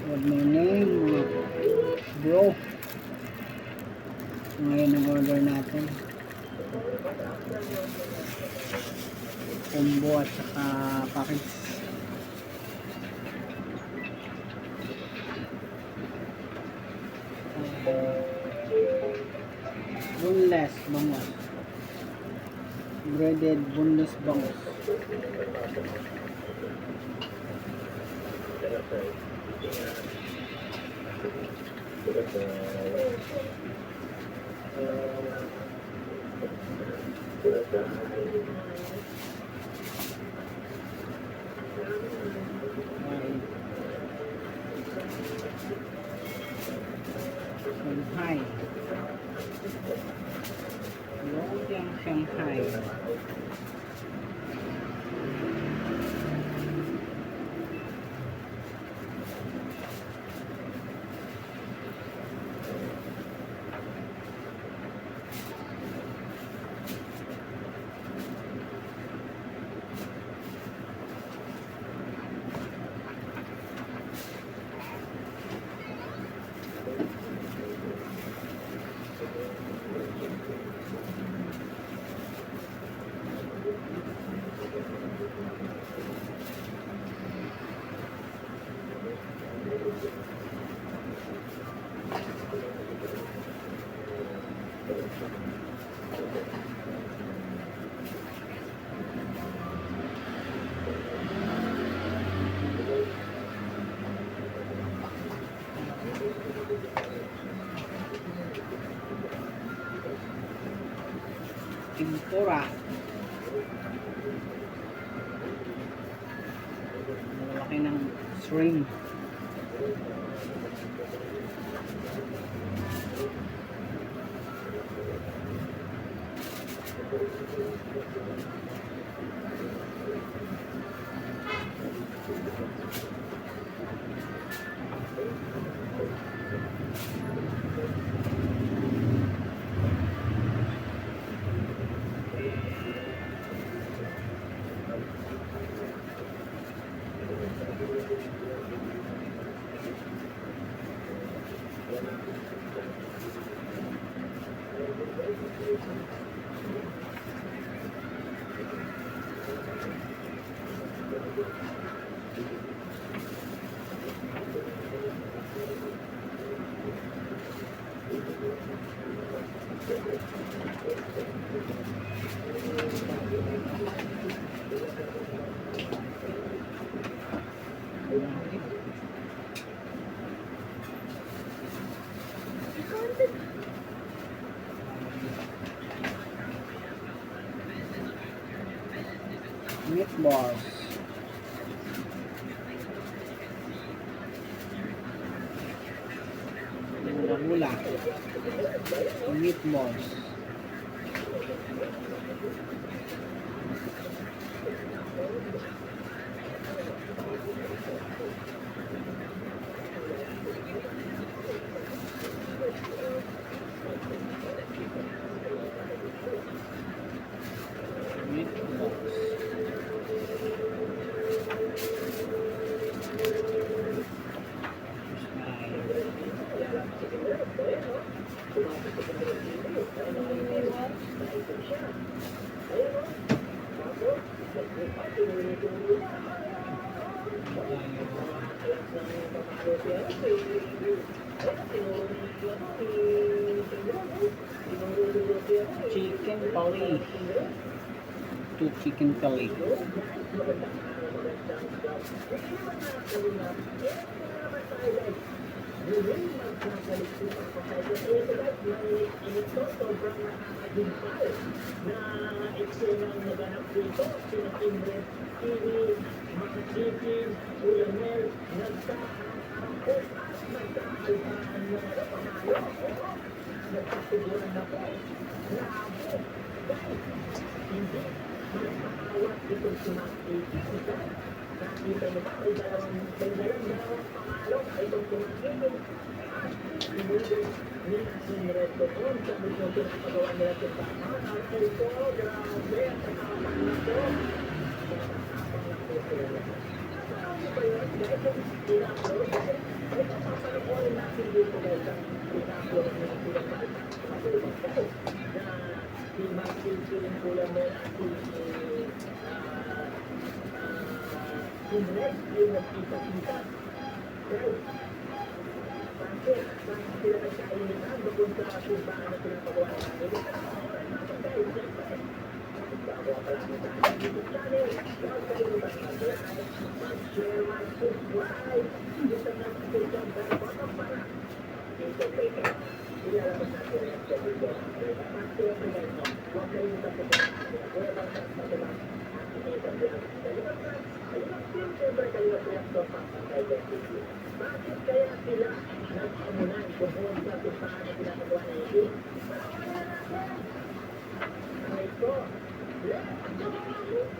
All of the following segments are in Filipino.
Good morning mga bro. Ngayon ang order natin. Combo at saka package. Boneless bangus. Breaded boneless bangus. Shanghai. Lumpiang Shanghai. Tempura. Malaki ng shrimp. Meatballs. Gula-gula. Meatballs. Chicken curry. 2 chicken curry.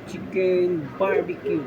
Chicken barbecue.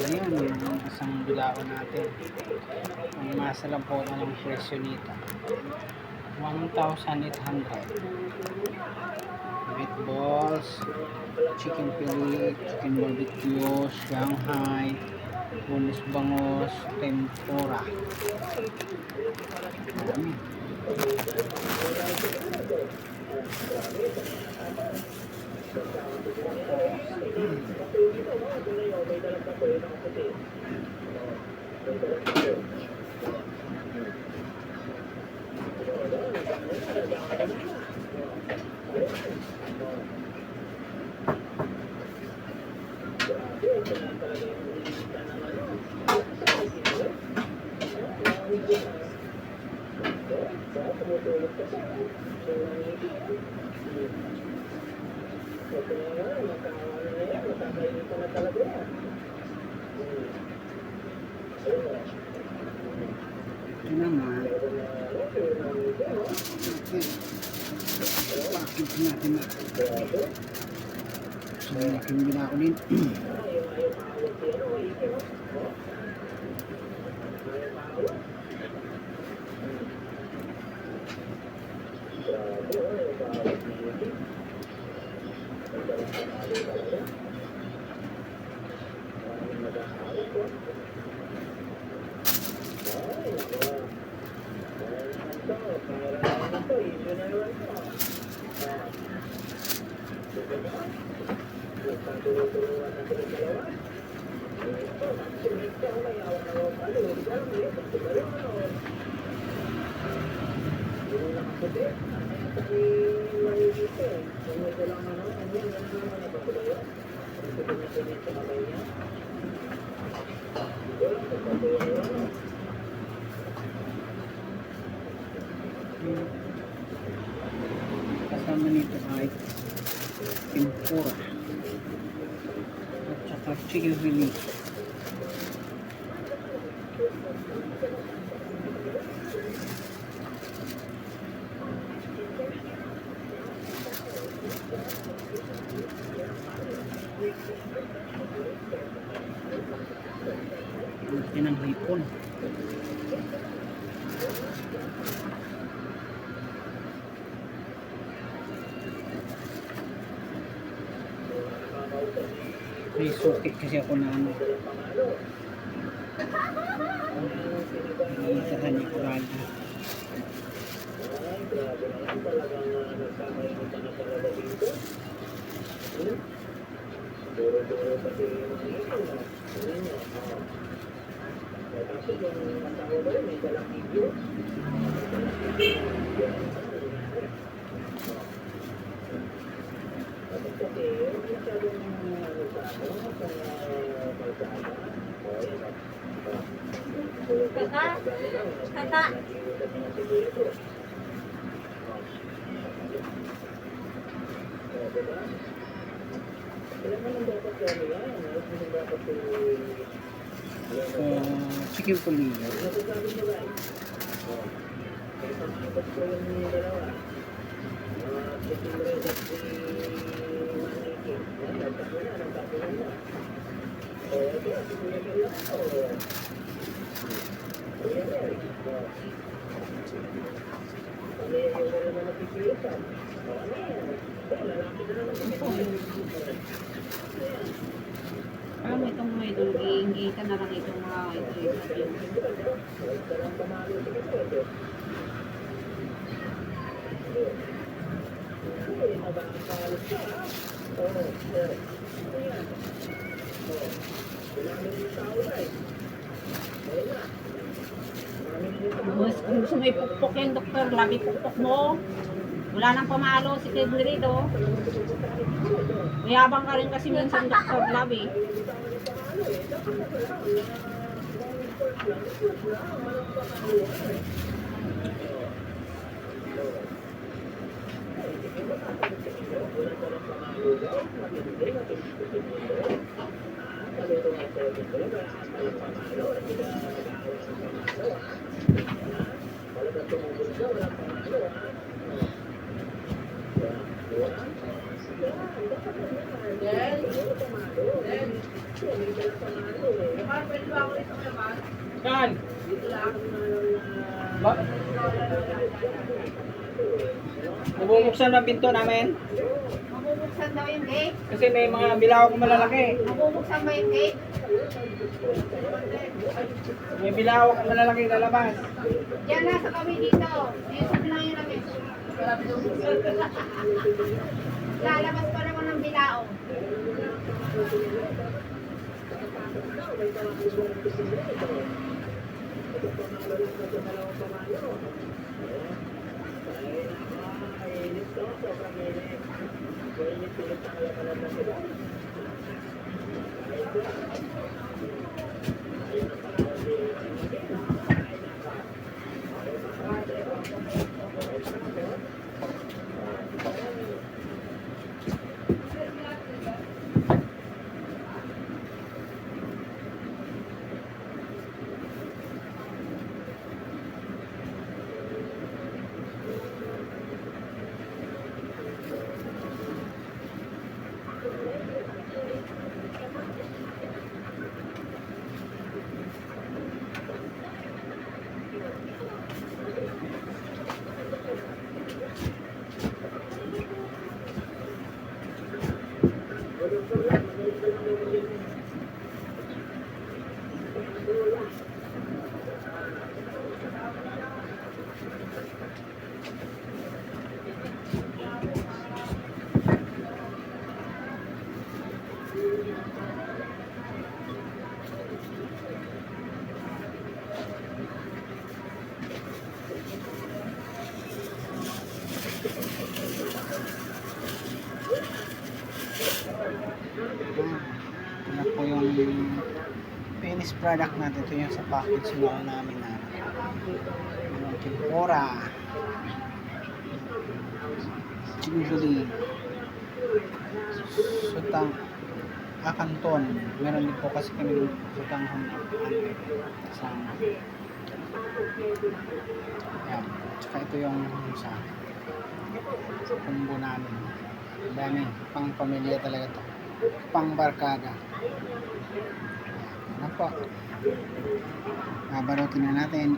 Ayan, yung isang bilao natin. Ang masa lang po ng presyo nito. 1,800. Meatballs, chicken fillet, chicken barbecue, Shanghai, bonus bangos, tempura. Marami. Ito naman. Okay. Package natin na. So, aking bilao din. Kasama nito ay tempura at saka chicken fillet. Laki ng hipon. May suki kasi ako na ano. Iniitahan niya ko lagi. Kaka, kaka. Chicken pulilo. Alam mo itong may dulgi-inggitan na lang itong mga ito. Kung gusto mo ipukpok yung doktor, labi pukpok mo. Wala nang pamalo si Kevin rito. Mayabang ka rin kasi minsan doktor, labi. Saan? Ba? Nabubuksan ang pinto namin Mabubuksan daw yung gate. kasi may mga bilao ko malalaki. Mabubuksan ba yung gate? May bilao ko malalaki na labas. Diyan nasa kami dito. Yusuf lang yung namin. Lalabas pa naman ng bilao. Ito na po yung finished product natin. Ito yung sa package na namin na yung tempura, chicken chili, sutang kanton. Meron din po kasi kami sutang kasama. Ayan. Tsaka ito yung sa combo namin. Ang dami. Pang pamilya talaga to. Pang barkada. Ano po? Babarutin na natin.